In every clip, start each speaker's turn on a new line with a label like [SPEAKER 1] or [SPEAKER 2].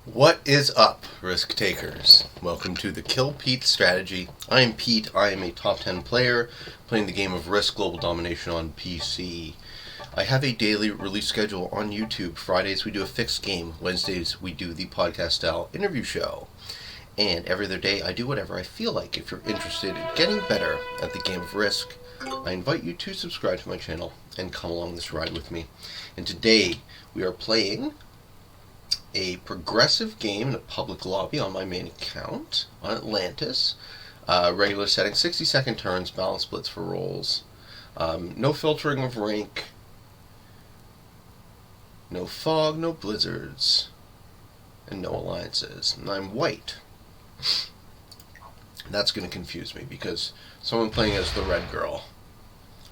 [SPEAKER 1] What is up, risk takers? Welcome to the Kill Pete strategy. I am Pete. I am a top 10 player playing the game of Risk Global Domination on PC. I have a daily release schedule on YouTube. Fridays we do a fixed game. Wednesdays we do the podcast style interview show. And every other day I do whatever I feel like. If you're interested in getting better at the game of Risk, I invite you to subscribe to my channel and come along this ride with me. And today we are playing a progressive game in a public lobby on my main account on Atlantis. Regular setting, 60-second turns, balance splits for rolls. No filtering of rank. No fog, no blizzards. And no alliances. And I'm white. That's going to confuse me because someone playing as the red girl.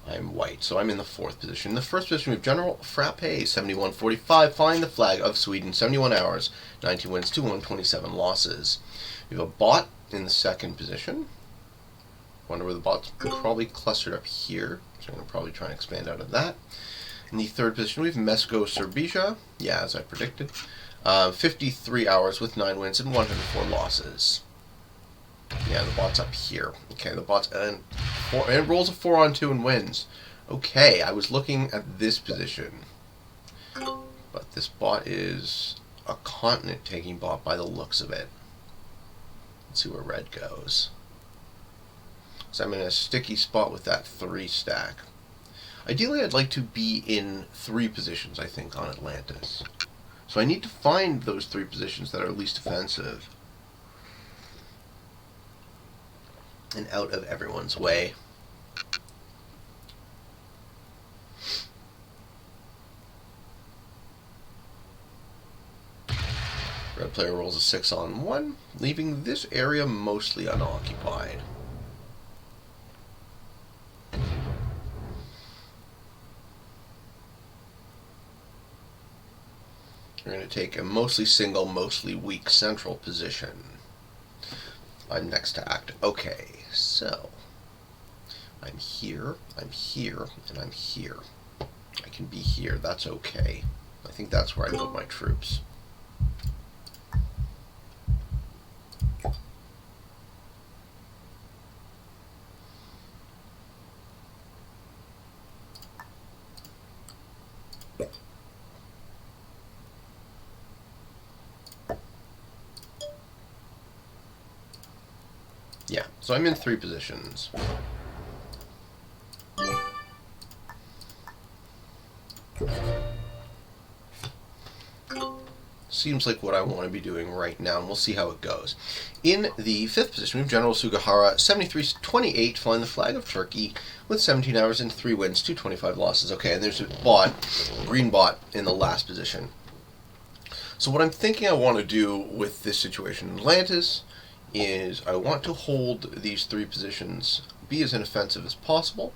[SPEAKER 1] I'm white, so I'm in the fourth position. In the first position, we have General Frappe, 71-45, flying the flag of Sweden, 71 hours, 19 wins, 127 losses. We have a bot in the second position. Wonder where the bot's probably clustered up here, so I'm going to probably try and expand out of that. In the third position, we have mesko.srbija, yeah, as I predicted, 53 hours with 9 wins and 104 losses. Yeah, the bot's up here. Okay, the bot's and it rolls a 4-on-2 and wins. Okay, I was looking at this position, but this bot is a continent-taking bot by the looks of it. Let's see where red goes. So I'm in a sticky spot with that 3 stack. Ideally, I'd like to be in 3 positions, I think, on Atlantis. So I need to find those 3 positions that are least offensive and out of everyone's way. Red player rolls a 6-on-1, leaving this area mostly unoccupied. We're going to take a mostly single, mostly weak central position. I'm next to act. Okay, so I'm here, and I'm here. I can be here, that's okay. I think that's where I put my troops. Yeah, so I'm in 3 positions. Seems like what I want to be doing right now, and we'll see how it goes. In the 5th position, we have General Sugihara, 73-28, flying the flag of Turkey with 17 hours and 3 wins, 225 losses. Okay, and there's a bot, green bot, in the last position. So what I'm thinking I want to do with this situation in Atlantis is I want to hold these 3 positions, be as inoffensive as possible,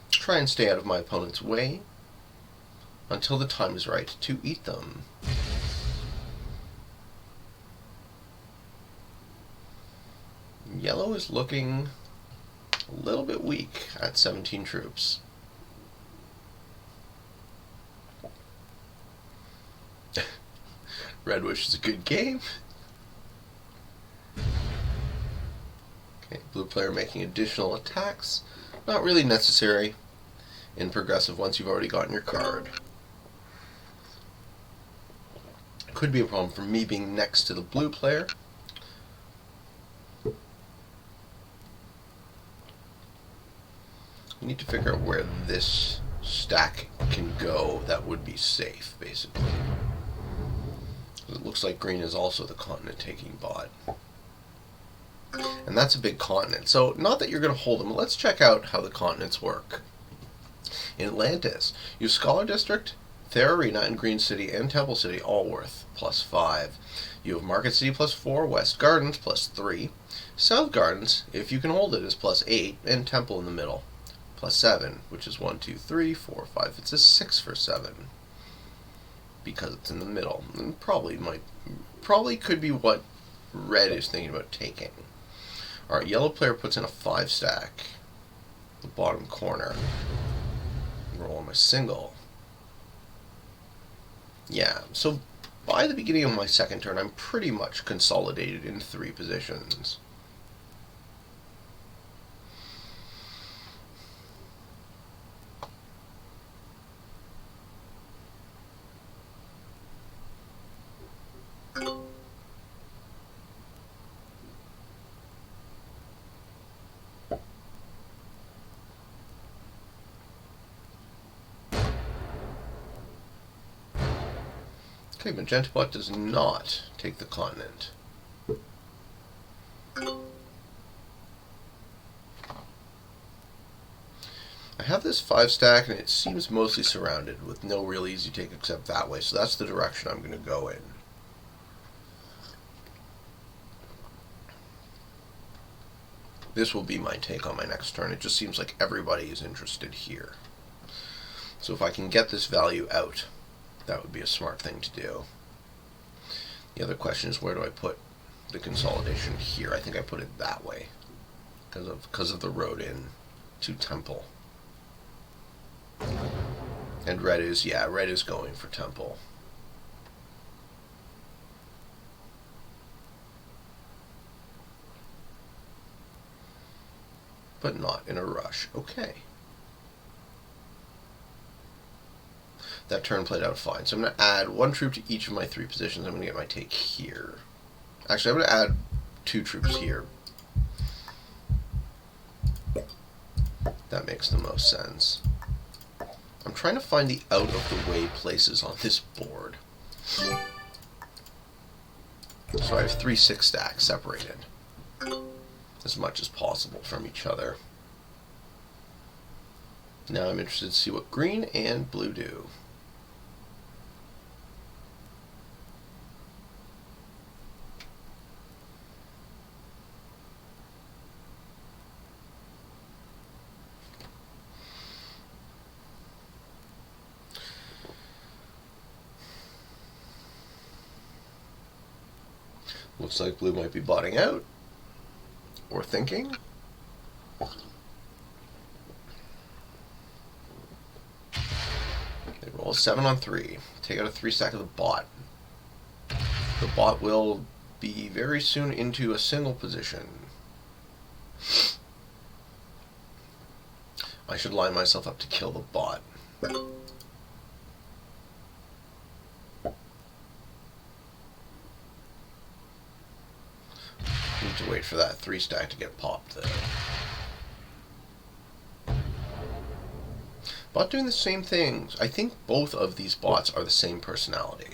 [SPEAKER 1] try and stay out of my opponent's way until the time is right to eat them. Yellow is looking a little bit weak at 17 troops. Red wishes a good game. Okay, blue player making additional attacks. Not really necessary in progressive once you've already gotten your card. Could be a problem for me being next to the blue player. We need to figure out where this stack can go that would be safe, basically. It looks like green is also the continent-taking bot. And that's a big continent. So, not that you're going to hold them. Let's check out how the continents work. In Atlantis, you have Scholar District, Fair Arena, and Green City, and Temple City, all worth +5. You have Market City +4, West Gardens +3, South Gardens, if you can hold it, is +8, and Temple in the middle, +7, which is 1, 2, 3, 4, 5. It's a 6 for 7 because it's in the middle. And probably could be what red is thinking about taking. Alright, yellow player puts in a 5 stack, the bottom corner. Roll on my single. Yeah, so by the beginning of my second turn, I'm pretty much consolidated in 3 positions. Okay, Magenta Bot does not take the continent. I have this 5 stack, and it seems mostly surrounded with no real easy take except that way, so that's the direction I'm going to go in. This will be my take on my next turn. It just seems like everybody is interested here. So if I can get this value out, that would be a smart thing to do. The other question is, where do I put the consolidation here? I think I put it that way because of the road in to Temple. And red is going for Temple. But not in a rush. Okay. That turn played out fine. So I'm going to add 1 troop to each of my 3 positions. I'm going to get my take here. Actually, I'm going to add 2 troops here. That makes the most sense. I'm trying to find the out-of-the-way places on this board. So I have 3 6 stacks separated as much as possible from each other. Now I'm interested to see what green and blue do. Looks like blue might be botting out, or thinking. They roll a 7 on 3. Take out a 3 stack of the bot. The bot will be very soon into a single position. I should line myself up to kill the bot. Need to wait for that 3 stack to get popped, though. Bot doing the same things. I think both of these bots are the same personality.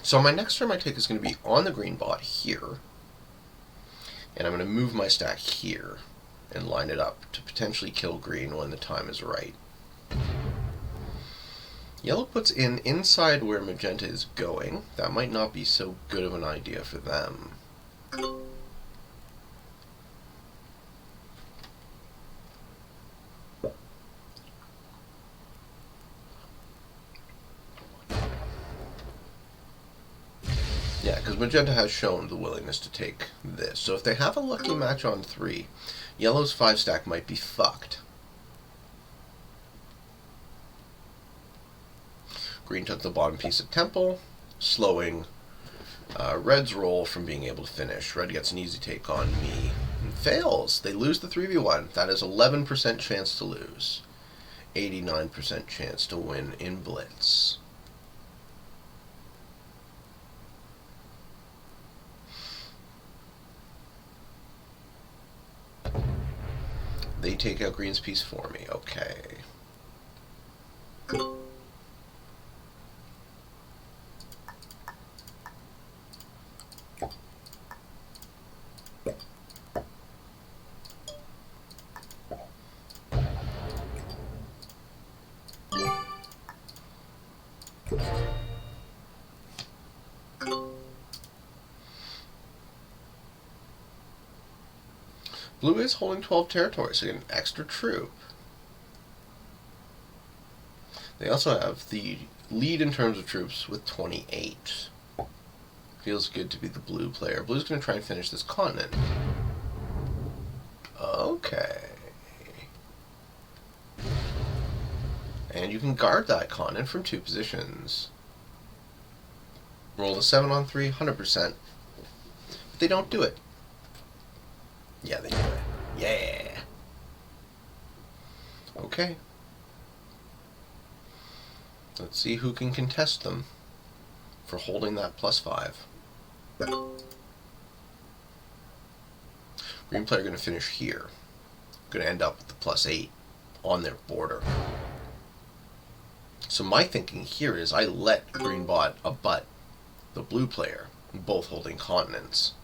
[SPEAKER 1] So my next turn my take is going to be on the green bot here. And I'm going to move my stack here and line it up to potentially kill green when the time is right. Yellow puts in inside where magenta is going. That might not be so good of an idea for them. Yeah, because magenta has shown the willingness to take this. So if they have a lucky match on 3, yellow's 5 stack might be fucked. Green took the bottom piece of Temple, slowing red's roll from being able to finish. Red gets an easy take on me and fails. They lose the 3v1. That is 11% chance to lose. 89% chance to win in Blitz. They take out green's piece for me. Okay. Blue is holding 12 territories, so get an extra troop. They also have the lead in terms of troops with 28. Feels good to be the blue player. Blue's going to try and finish this continent. Okay. And you can guard that continent from 2 positions. Roll the 7 on 3, 100%. But they don't do it. Yeah, they do it. Yeah. Okay. Let's see who can contest them for holding that +5. Green player going to finish here. Going to end up with the +8 on their border. So my thinking here is I let green bot abut the blue player, both holding continents.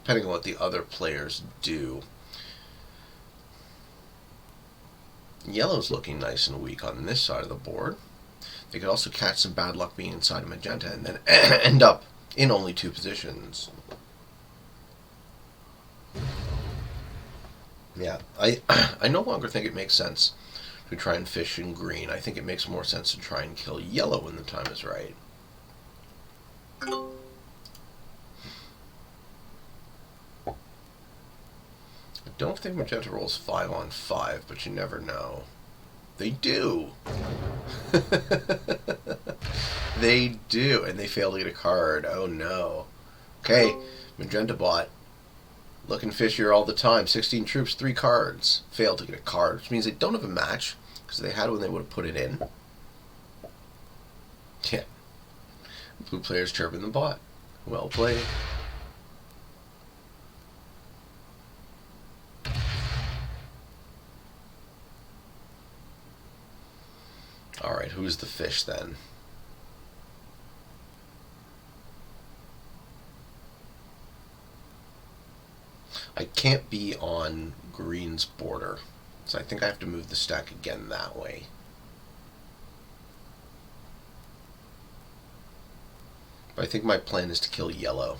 [SPEAKER 1] Depending on what the other players do. Yellow's looking nice and weak on this side of the board. They could also catch some bad luck being inside of magenta and then end up in only 2 positions. Yeah, I no longer think it makes sense to try and fish in green. I think it makes more sense to try and kill yellow when the time is right. I don't think magenta rolls 5 on 5, but you never know. They do! They do, and they fail to get a card. Oh no. Okay, magenta bot. Looking fishier all the time. 16 troops, 3 cards. Failed to get a card, which means they don't have a match, because they had one they would have put it in. Yeah. Blue player's chirping the bot. Well played. Alright, who's the fish then? I can't be on green's border, so I think I have to move the stack again that way. But I think my plan is to kill yellow.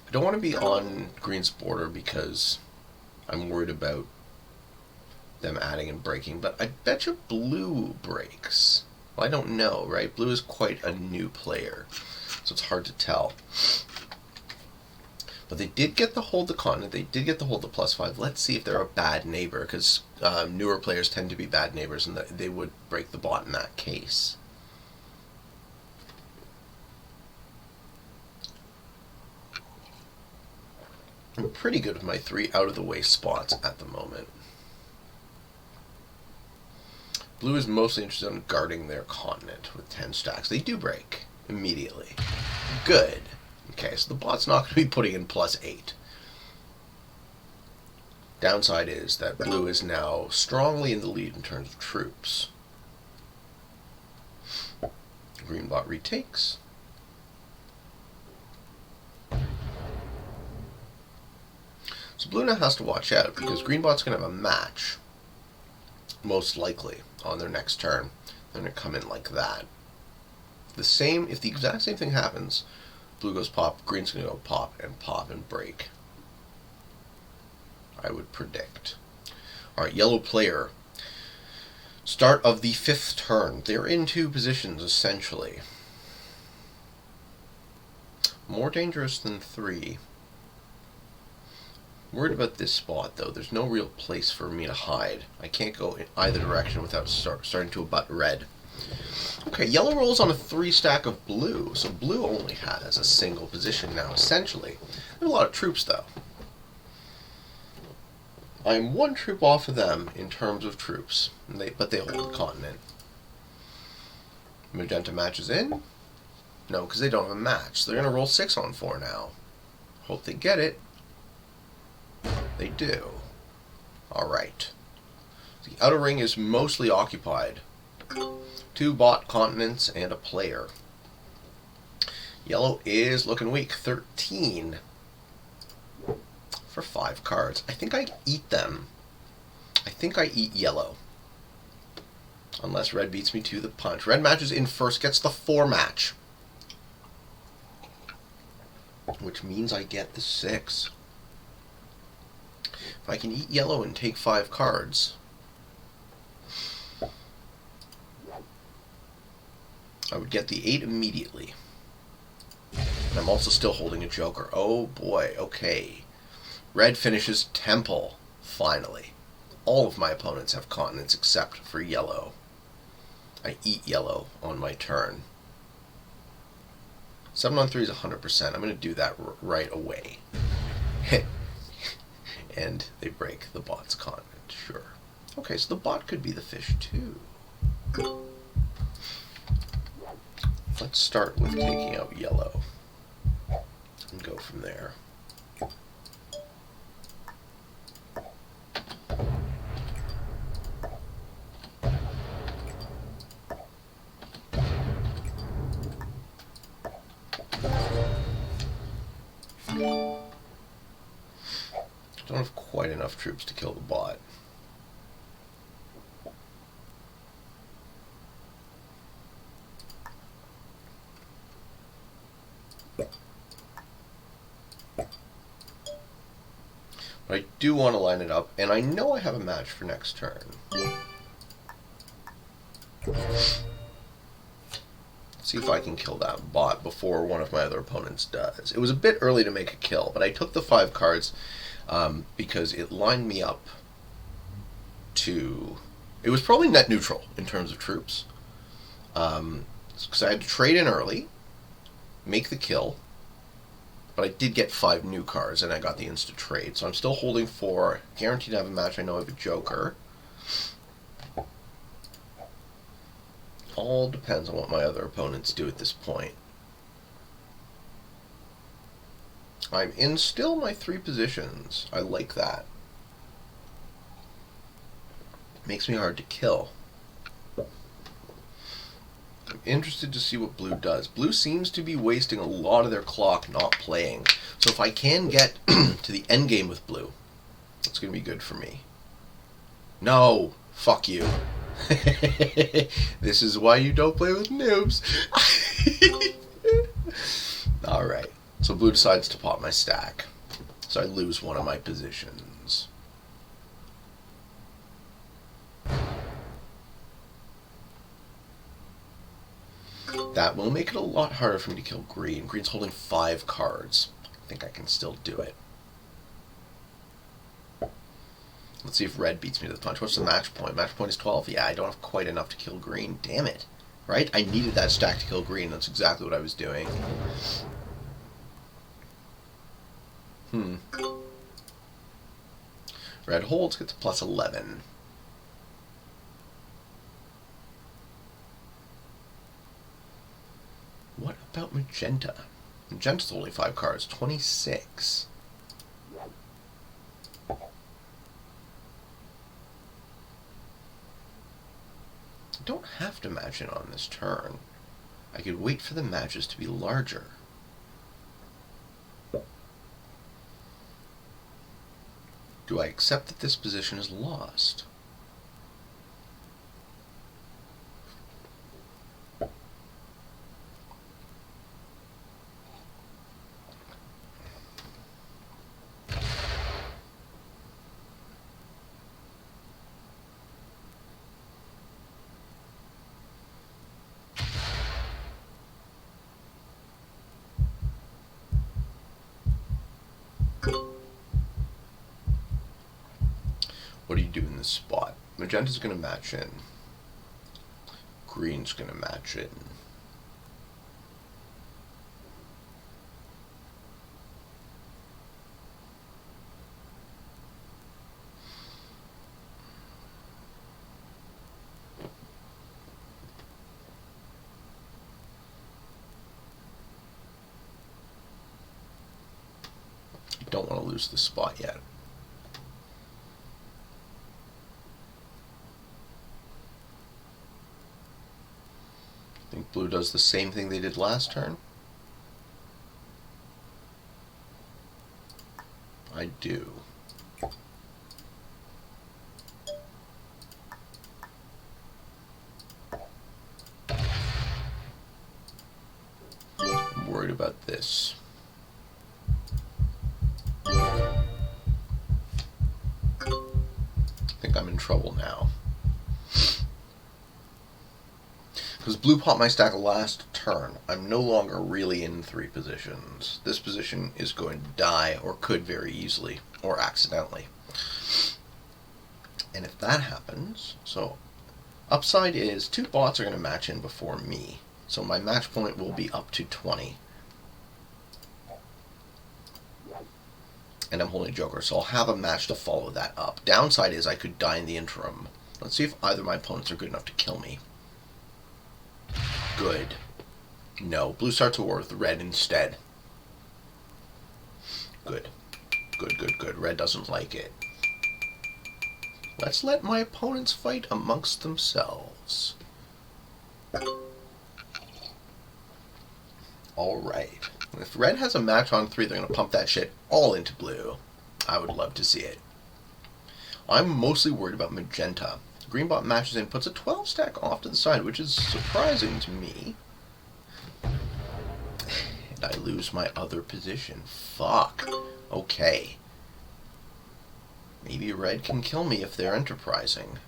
[SPEAKER 1] I don't want to be on green's border because I'm worried about them adding and breaking, but I bet you blue breaks. Well, I don't know, right? Blue is quite a new player, so it's hard to tell. But they did get to hold the continent. They did get to hold the +5. Let's see if they're a bad neighbor, because newer players tend to be bad neighbors, and they would break the bot in that case. I'm pretty good with my 3 out-of-the-way spots at the moment. Blue is mostly interested in guarding their continent with 10 stacks. They do break immediately. Good. Okay, so the bot's not going to be putting in +8. Downside is that blue is now strongly in the lead in terms of troops. Green bot retakes. So blue now has to watch out, because green bot's going to have a match, most likely, on their next turn. They're going to come in like that. If the exact same thing happens, blue goes pop, green's going to go pop and break. I would predict. Alright, yellow player. Start of the 5th turn. They're in 2 positions, essentially. More dangerous than 3. Worried about this spot, though. There's no real place for me to hide. I can't go in either direction without starting to abut red. Okay, yellow rolls on a 3 stack of blue, so blue only has a single position now, essentially. There's a lot of troops, though. I'm 1 troop off of them in terms of troops, but they hold the continent. Magenta matches in? No, because they don't have a match. So they're going to roll 6 on 4 now. Hope they get it. They do. Alright. The outer ring is mostly occupied. 2 bot continents and a player. Yellow is looking weak. 13 for 5 cards. I think I eat them. I think I eat yellow. Unless red beats me to the punch. Red matches in first, gets the 4 match. Which means I get the 6. If I can eat yellow and take 5 cards, I would get the 8 immediately. And I'm also still holding a joker. Oh boy, okay. Red finishes Temple, finally. All of my opponents have continents except for yellow. I eat yellow on my turn. 7 on 3 is 100%. I'm going to do that right away. And they break the bot's continent, sure. Okay, so the bot could be the fish too. Let's start with taking out yellow and go from there. Don't have quite enough troops to kill the bot. But I do want to line it up, and I know I have a match for next turn. Let's see if I can kill that bot before one of my other opponents does. It was a bit early to make a kill, but I took the 5 cards because it lined me up to... It was probably net neutral in terms of troops. Because I had to trade in early, make the kill, but I did get 5 new cards, and I got the instant trade. So I'm still holding 4, guaranteed to have a match. I know I have a joker. All depends on what my other opponents do at this point. I'm in still my 3 positions. I like that. Makes me hard to kill. I'm interested to see what blue does. Blue seems to be wasting a lot of their clock not playing. So if I can get to the end game with blue, it's going to be good for me. No! Fuck you. This is why you don't play with noobs. Alright. So blue decides to pop my stack. So I lose one of my positions. That will make it a lot harder for me to kill green. Green's holding 5 cards. I think I can still do it. Let's see if red beats me to the punch. What's the match point? Match point is 12. Yeah, I don't have quite enough to kill green. Damn it. Right? I needed that stack to kill green. That's exactly what I was doing. Red holds, gets a plus 11. What about magenta? Magenta's only 5 cards. 26. I don't have to match in on this turn. I could wait for the matches to be larger. Do I accept that this position is lost? What do you do in this spot? Magenta's going to match in. Green's going to match in. Don't want to lose this spot yet. Think blue does the same thing they did last turn? I do. worried about this. I think I'm in trouble now. Because blue popped my stack last turn, I'm no longer really in 3 positions. This position is going to die, or could very easily, or accidentally. And if that happens, so upside is 2 bots are going to match in before me. So my match point will be up to 20. And I'm holding Joker, so I'll have a match to follow that up. Downside is I could die in the interim. Let's see if either of my opponents are good enough to kill me. Good. No, blue starts a war with red instead. Good. Good, good, good. Red doesn't like it. Let's let my opponents fight amongst themselves. Alright. If red has a match on 3, they're going to pump that shit all into blue. I would love to see it. I'm mostly worried about magenta. Green bot matches in, puts a 12 stack off to the side, which is surprising to me. And I lose my other position. Fuck. Okay. Maybe red can kill me if they're enterprising.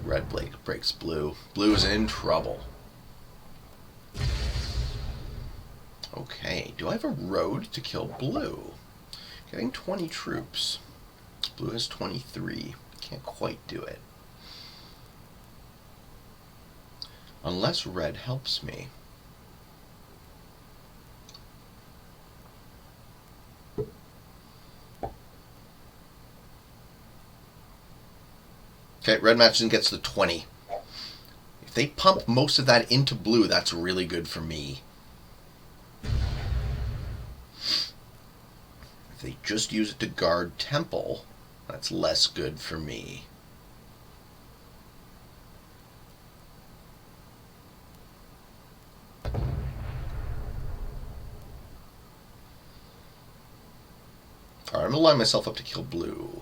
[SPEAKER 1] Red breaks blue. Blue is in trouble. Okay, do I have a road to kill blue? Getting 20 troops. Blue has 23. Can't quite do it. Unless red helps me. Okay, red matches and gets the 20. If they pump most of that into blue, that's really good for me. If they just use it to guard temple, that's less good for me. Alright, I'm going to line myself up to kill blue.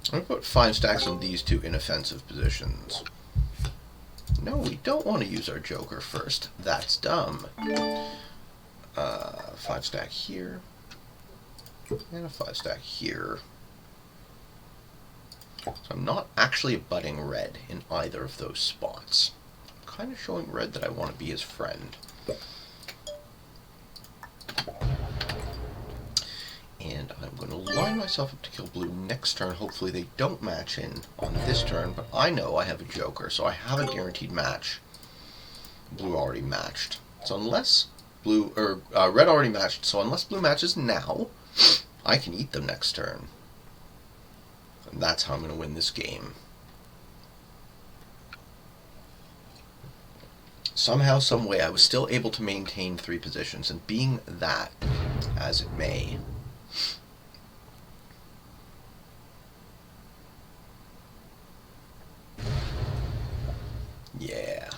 [SPEAKER 1] I'm going to put 5 stacks in these 2 inoffensive positions. No, we don't want to use our Joker first. That's dumb. 5 stack here. And a 5 stack here. So I'm not actually abutting red in either of those spots. I'm kind of showing red that I want to be his friend. And I'm going to line myself up to kill blue next turn. Hopefully they don't match in on this turn, but I know I have a Joker, so I have a guaranteed match. Blue already matched. So unless blue, or red already matched, so unless blue matches now, I can eat them next turn. And that's how I'm going to win this game. Somehow, some way, I was still able to maintain 3 positions, and being that as it may. Yeah.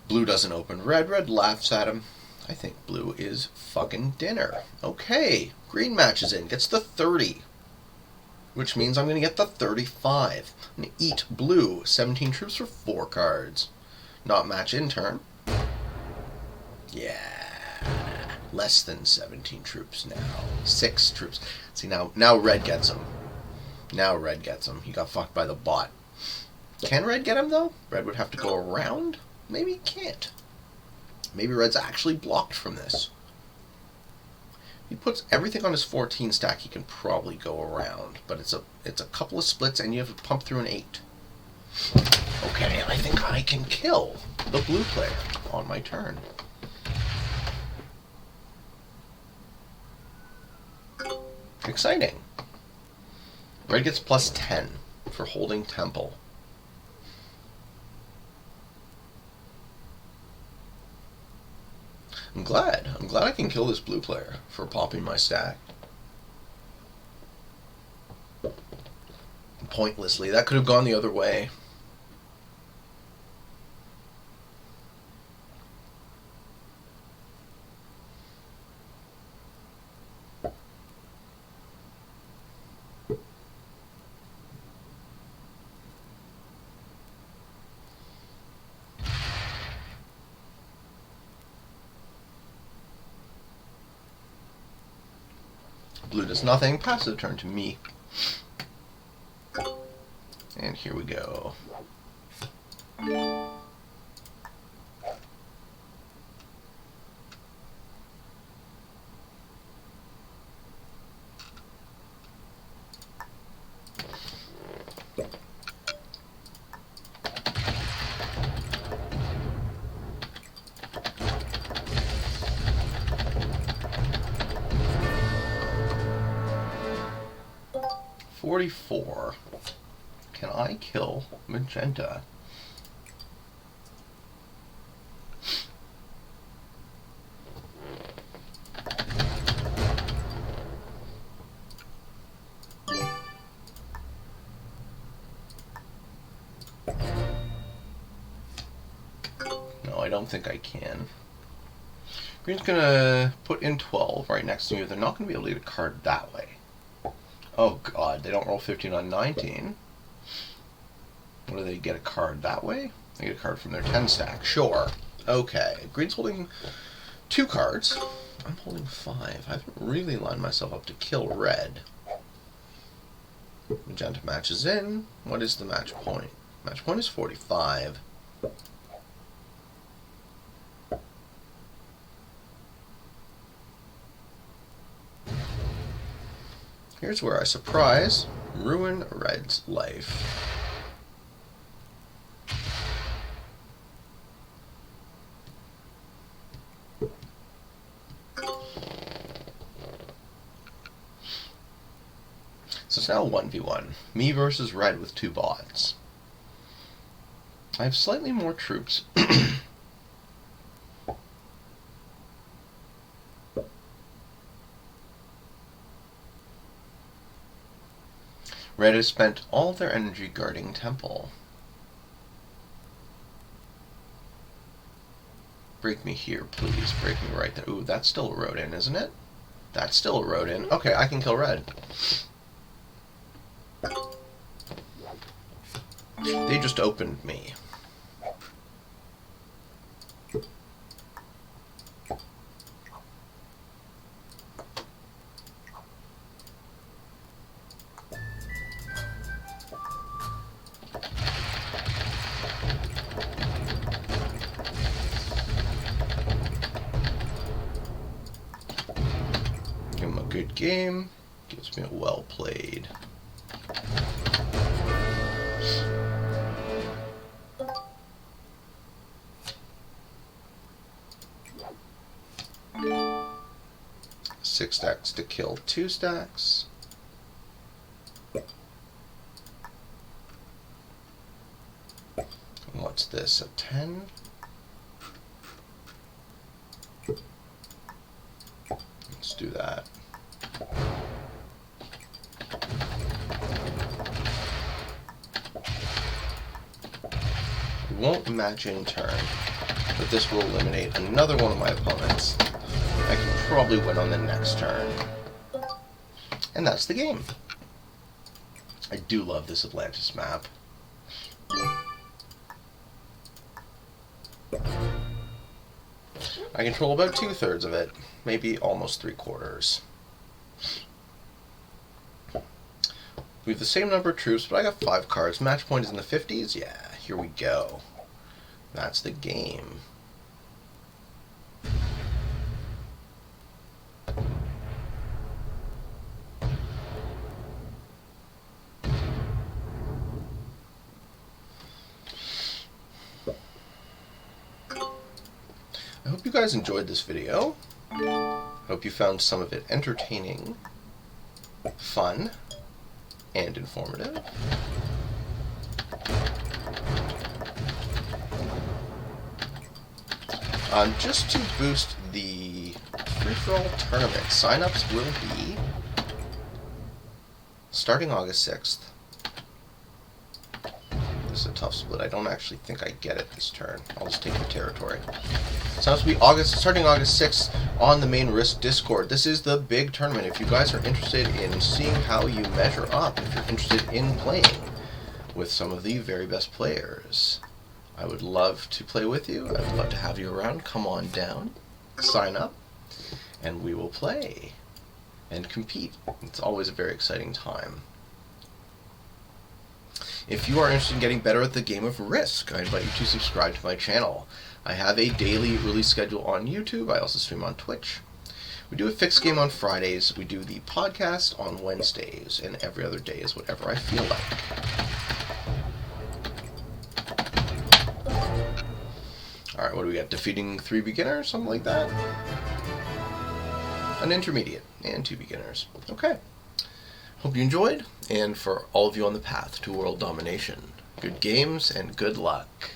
[SPEAKER 1] Blue doesn't open red. Red laughs at him. I think blue is fucking dinner. Okay. Green matches in. Gets the 30. Which means I'm going to get the 35. I'm going to eat blue. 17 troops for 4 cards. Not match in turn. Yeah. Less than 17 troops now. 6 troops. See, now red gets him. Now red gets him. He got fucked by the bot. Can red get him, though? Red would have to go around? Maybe he can't. Maybe red's actually blocked from this. If he puts everything on his 14 stack, he can probably go around. But it's a couple of splits, and you have to pump through an 8. Okay, I think I can kill the blue player on my turn. Exciting. Red gets plus 10 for holding temple. I'm glad I can kill this blue player for popping my stack. Pointlessly. That could have gone the other way. Blue does nothing. Passes the turn to me. And here we go. $44. Can I kill magenta? No, I don't think I can. Green's gonna put in 12 right next to me. They're not gonna be able to get a card that way. Oh god, they don't roll 15 on 19. What do they get, a card that way? They get a card from their 10 stack. Sure. Okay. Green's holding 2 cards. I'm holding 5. I haven't really lined myself up to kill red. Magenta matches in. What is the match point? Match point is 45. Here's where I surprise ruin red's life. So it's now 1v1. Me versus red with 2 bots. I have slightly more troops. Red has spent all their energy guarding temple. Break me here, please. Break me right there. Ooh, that's still a road in, isn't it? That's still a road in. Okay, I can kill red. They just opened me. Give him a good game. Gives me a well played. Six stacks to kill 2 stacks. And what's this? A 10? Let's do that. We won't match in turn, but this will eliminate another one of my opponents. I can probably win on the next turn. And that's the game. I do love this Atlantis map. I control about 2/3 of it, maybe almost 3/4. We have the same number of troops, but I got 5 cards. Match point is in the 50s? Yeah, here we go. That's the game. I hope you guys enjoyed this video. I hope you found some of it entertaining, fun, and informative. Just to boost the free-for-all tournament, sign-ups will be starting August 6th. This is a tough split. I don't actually think I get it this turn. I'll just take the territory. Sounds to be starting August 6th on the main Risk Discord. This is the big tournament. If you guys are interested in seeing how you measure up, if you're interested in playing with some of the very best players, I would love to play with you. I would love to have you around. Come on down, sign up, and we will play and compete. It's always a very exciting time. If you are interested in getting better at the game of Risk, I invite you to subscribe to my channel. I have a daily release schedule on YouTube. I also stream on Twitch. We do a fixed game on Fridays. We do the podcast on Wednesdays, and every other day is whatever I feel like. Alright, what do we got? Defeating 3 beginners? Something like that? An intermediate and 2 beginners. Okay. Hope you enjoyed, and for all of you on the path to world domination, good games and good luck.